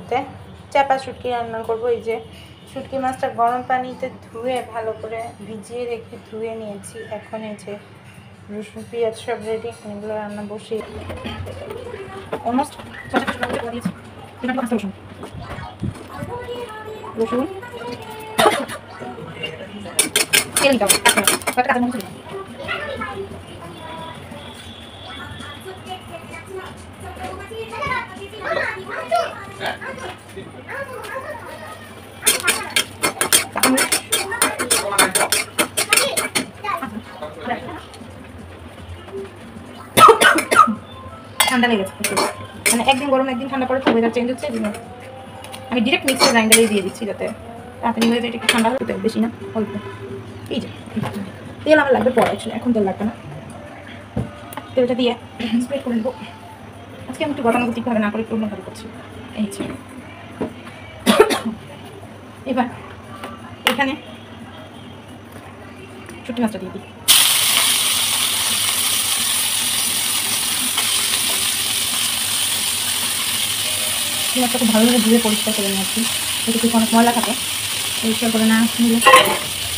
মধ্যে চাপা শুটকি রান্না করব। এই যে শুটকি মাছটা গরম পানিতে ধুয়ে ভালো করে ভিজিয়ে রেখে ধুয়ে নিয়েছি। এখন এই যে রসুন পেঁয়াজ সব রেডি, এগুলো রান্না বসিয়ে অলমোস্ট রসুন তেল দিতে হবে, কাঁচা মরিচ দিতে হবে। ঠান্ডা লেগেছে মানে একদিন গরম একদিন ঠান্ডা পরে তো ওয়েদার চেঞ্জ হচ্ছে, আমি ডিরেক্ট মিক্সার গ্রাইন্ডারেই দিয়ে দিচ্ছি যাতে তাড়াতাড়ি হয়ে যায়। একটু ঠান্ডা হতে বেশি না অল্প। এই যে তেল আমার লাগবে পরে, এখন তেল লাগবে না। তেলটা দিয়ে স্প্রেড করে নেবো। আজকে আমি একটু গতানুগতিকভাবে না করে একটু অন্যভাবে করছি। এই যে এবার এখানে শুটকি মাছটা দিয়ে দিই। মাছটা খুব ভালোভাবে ধুয়ে পরিষ্কার করে নিয়েছি, এতে কিছু অনেক ময়লা থাকে, পরিষ্কার করে না নিলে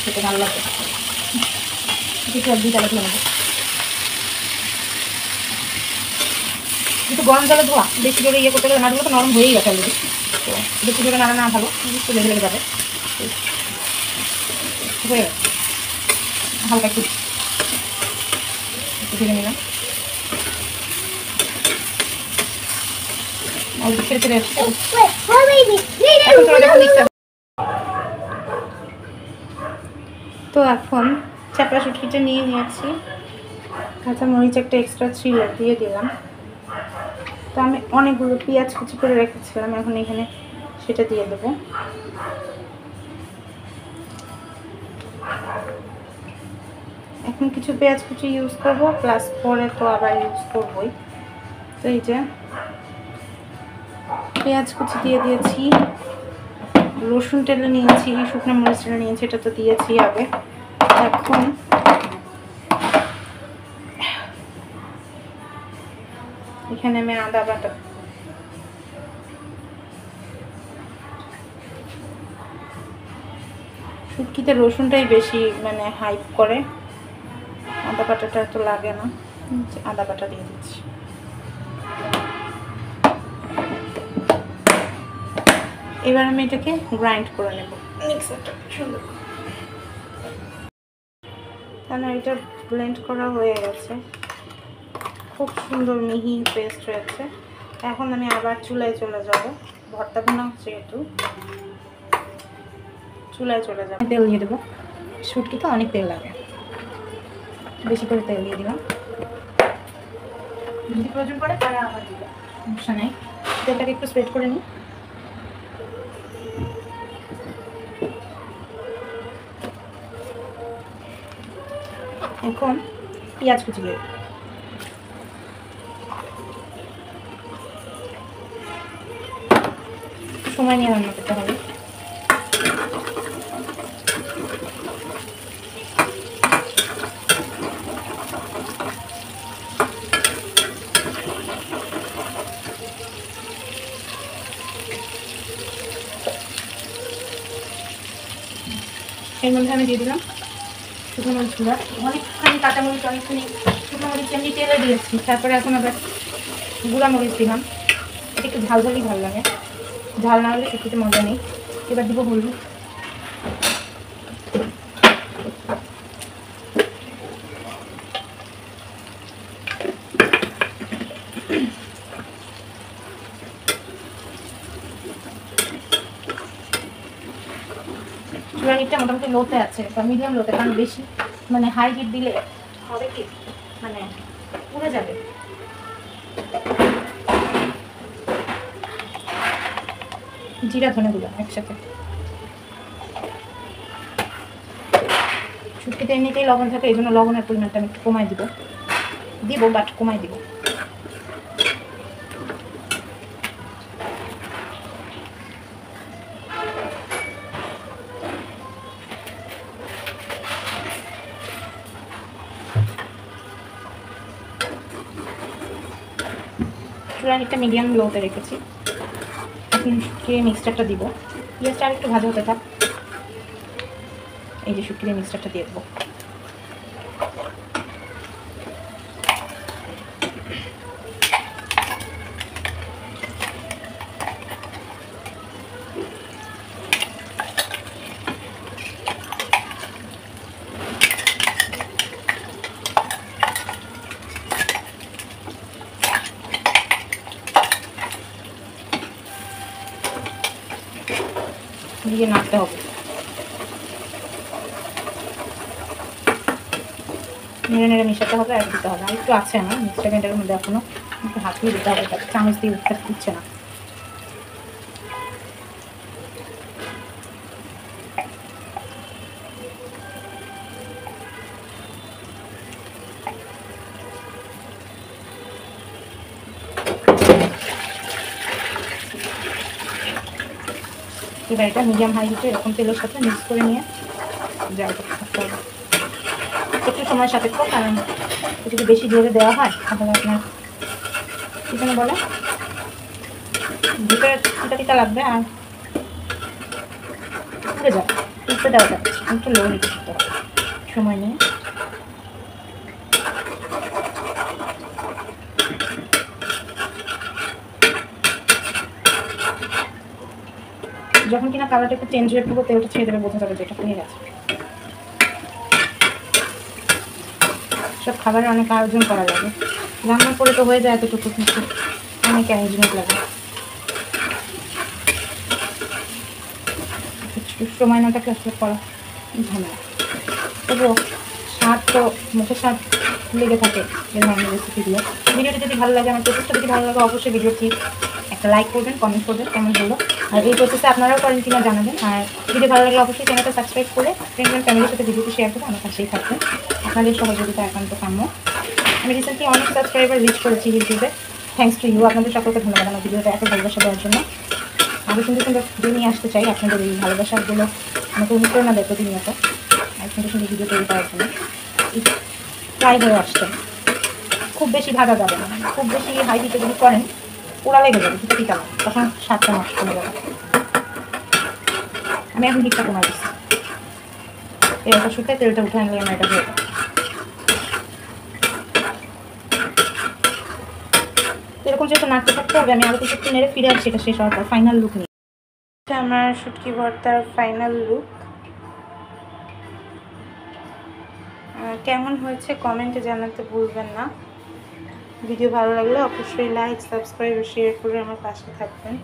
খেতে ভালো লাগবে। কিছু একদিন চালে ধুয়ে নেবো, একটু গরম জলে ধোয়া, বেশি জোরে ইয়ে করতে গেলে মাছগুলো তো নরম হয়েই গেছে অলরেডি, তো বেশি জোরে নাড়া না ভালো, একটু লেগে লেগে যাবে। হয়ে গেছে, হালকা একটু ধীরে নিলাম, ছেড়ে ছেড়ে তো এখন চাপড়া শুটকিটা নিয়ে নিয়েছি, কাঁচা মরিচ একটা এক্সট্রা ছিল দিয়ে দিলাম। তো আমি অনেকগুলো পেঁয়াজ কুচি করে রেখেছিলাম, এখন এখানে সেটা দিয়ে দেবো। এখন কিছু পেঁয়াজ কুচি ইউজ করবো, প্লাস পরে তো আবার ইউজ করবোই। তো এই যে পেঁয়াজ কুচি দিয়ে দিয়েছি, রসুন টেলে নিয়েছি, শুকনো মরিচ টেলে নিয়েছি, এটা তো দিয়েছি আগে। এখন এখানে আমি আদা বাটা, শুটকিতে রসুনটাই বেশি মানে হাইপ করে, আদা বাটাটা তো লাগে না, আদা বাটা দিয়ে দিচ্ছি। এবার আমি এটাকে গ্রাইন্ড করে নেব মিক্সারটা সুন্দর। তাহলে এটা ব্লেন্ড করা হয়ে গেছে, খুব সুন্দর মিহি পেস্ট হয়েছে। এখন আমি আবার চুলায় চলে যাব, ভর্তা বানা যেহেতু চুলায় চলে যাব। তেল দিয়ে দেবো, শুটকি তো অনেক তেল লাগে, বেশি করে তেল দিয়ে দিলাম, যদি প্রয়োজন পড়ে তারা আবার দিবে, সমস্যা নেই। তেলটাকে একটু স্প্রেড করে নিই। এখন পেঁয়াজ কুচি দিয়ে সময় নিয়ে রান্না করতে হবে। এর মধ্যে আমি দিয়ে দিলাম শুকনো মরিচ গুঁড়া, অনেকখানি কাঁচামরিচ, অনেকখানি শুকনো মরিচ এমনি তেলে দিয়েছি, তারপরে এখন আবার গুঁড়া মরিচ দিলাম। এটা একটু ঝাল ঝালই ভালো লাগে, ঝাল না হলে শুটকিতে মজা নেই। এবার দিব হলুদ, চুলার হিটটা মোটামুটি লোতে আছে বা মিডিয়াম লোতে, কারণ বেশি মানে হাই হিট দিলে হবে কি মানে পুড়ে যাবে। জিরা ধনে দিলাম একসাথে। শুটকিতে এমনিতেই লবণ থাকে, এই জন্য লবণের পরিমাণটা আমি একটু কমাই দিব, বাট কমাই দিব। চুলার হিটটা মিডিয়াম লোতে রেখেছি, শুটকি মিক্সচারটা দিব। পেঁয়াজটা আর একটু ভাজা হতে থাক। এই যে শুটকির মিক্সচারটা দিয়ে দেবো। দিয়ে নাড়তে হবে, নেড়ে নেড়ে মিশাতে হবে আর দিতে হবে। আর একটু আছে আমার মিক্সচার গ্রাইন্ডারের মধ্যে এখনো, একটু হাত দিয়ে দিতে হবে, চামচ দিয়ে উঠছে না। এবার এটা মিডিয়াম হাই হিটে এরকম তেলের সাথে মিক্স করে নিয়ে জাল করতে থাকতে হবে একটু সময় সাপেক্ষ, কারণ যদি বেশি জোরে দেওয়া হয় তাহলে আপনার কী যেন বলে ভিতরে তিতা তিতা লাগবে আর পুড়ে যাবে। উঠতে দেওয়া যাবে, একটু লো হিটে করতে হবে সময় নিয়ে। যখন কিনা কালারটা একটু চেঞ্জ হয়ে পুরো তেলটা ছেড়ে দেবে, বোঝা যাবে যে এটা হয়ে গেছে। সব খাবারের অনেক আয়োজন করা লাগে, রান্না করে তো হয়ে যায় এতটুকু, কিন্তু অনেক অ্যারেঞ্জমেন্ট লাগে। সময় না থাকলে আসলে করা ঝামেলা। তবুও স্বাদ তো মুখের স্বাদ লেগে থাকে এই ধরনের রেসিপিগুলো। ভিডিওটি যদি ভালো লাগে, আমার প্রসেসটা যদি ভালো লাগে, অবশ্যই ভিডিওটি একটা লাইক করবেন, কমেন্ট করবেন কেমন হলো, আর এই প্রসেসে আপনারাও করেন কিনা জানাবেন। আর ভিডিও ভালো লাগলে অবশ্যই চ্যানেলটা সাবস্ক্রাইব করে ফ্রেন্ড অ্যান্ড ফ্যামিলির সাথে ভিডিওটি শেয়ার করে আমার কাছেই থাকবেন। আপনাদের সহযোগিতা একান্ত কাম্য। আমি রিসেন্টলি অনেক সাবস্ক্রাইবার রিচ করেছি ইউটিউবে, থ্যাংকস টু ইউ। আপনাদের সকলকে ধন্যবাদ আমার ভিডিওটা এত ভালোবাসা দেওয়ার জন্য। আরও সুন্দর সুন্দর ভিডিও নিয়ে আসতে চাই, আপনাদের এই ভালোবাসাগুলো আমাকে অনুপ্রেরণা দেয় প্রতিনিয়ত আর সুন্দর সুন্দর ভিডিও তৈরি করার জন্য। ফ্রাই হয়ে আসছে, খুব বেশি ভাজা যাবে না, খুব বেশি হাই হিটে যদি করেন পোড়া লেগে যাবে, দুটো পিঠা তখন স্বাদটা নষ্ট হয়ে যাবে। আমি এখন হিটটা কমাই দিচ্ছি, তেলটা শুকিয়ে তেলটা উঠে আনলে আমার এটা হয়ে যাবে। এরকম যেহেতু নাড়তে থাকতে হবে, আমি আরও কিছু একটু নেড়ে ফিরে আসছি এটা শেষ হওয়ার পর ফাইনাল লুক নিয়ে। এটা আমার শুটকি ভর্তার ফাইনাল লুক। কেমন হয়েছে কমেন্টে জানাতে ভুলবেন না। ভিডিও ভালো লাগলে অবশ্যই লাইক, সাবস্ক্রাইব ও শেয়ার করে আমার পাশে থাকবেন।